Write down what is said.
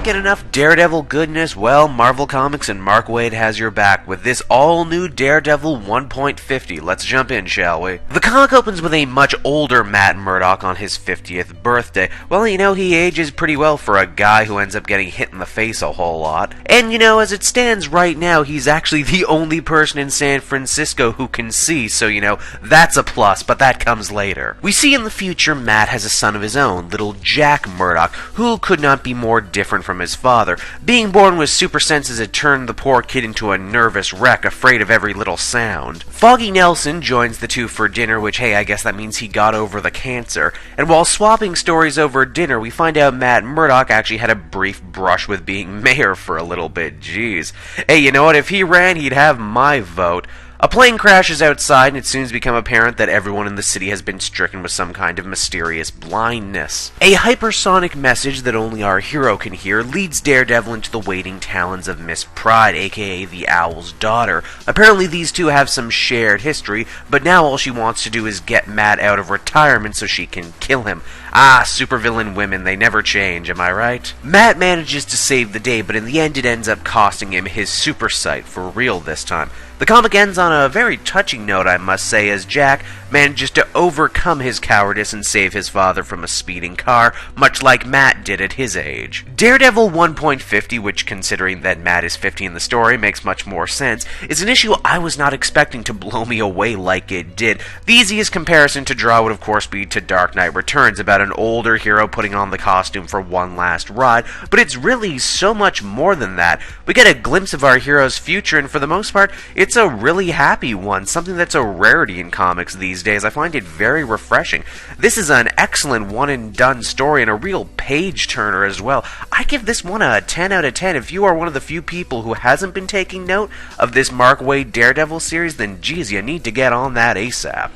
can't get enough Daredevil goodness, well, Marvel Comics and Mark Waid has your back with this all-new Daredevil 1.50. Let's jump in, shall we? The comic opens with a much older Matt Murdock on his 50th birthday. Well, you know, he ages pretty well for a guy who ends up getting hit in the face a whole lot. And, you know, as it stands right now, he's actually the only person in San Francisco who can see, so, you know, that's a plus, but that comes later. We see in the future Matt has a son of his own, little Jack Murdock, who could not be more different from his father. Being born with super senses had turned the poor kid into a nervous wreck, afraid of every little sound. Foggy Nelson joins the two for dinner, which, hey, I guess that means he got over the cancer. And while swapping stories over dinner, we find out Matt Murdock actually had a brief brush with being mayor for a little bit. Jeez. Hey, you know what? If he ran, he'd have my vote. A plane crashes outside, and it soon becomes apparent that everyone in the city has been stricken with some kind of mysterious blindness. A hypersonic message that only our hero can hear leads Daredevil into the waiting talons of Miss Pride, aka the Owl's daughter. Apparently these two have some shared history, but now all she wants to do is get Matt out of retirement so she can kill him. Ah, supervillain women, they never change, am I right? Matt manages to save the day, but in the end it ends up costing him his super sight, for real this time. The comic ends on a very touching note, I must say, as Jack manages to overcome his cowardice and save his father from a speeding car, much like Matt did at his age. Daredevil 1.50, which, considering that Matt is 50 in the story, makes much more sense, is an issue I was not expecting to blow me away like it did. The easiest comparison to draw would of course be to Dark Knight Returns, about an older hero putting on the costume for one last ride, but it's really so much more than that. We get a glimpse of our hero's future, and for the most part, it's a really happy one, something that's a rarity in comics these days. I find it very refreshing. This is an excellent one-and-done story and a real page-turner as well. I give this one a 10 out of 10. If you are one of the few people who hasn't been taking note of this Mark Waid Daredevil series, then geez, you need to get on that ASAP.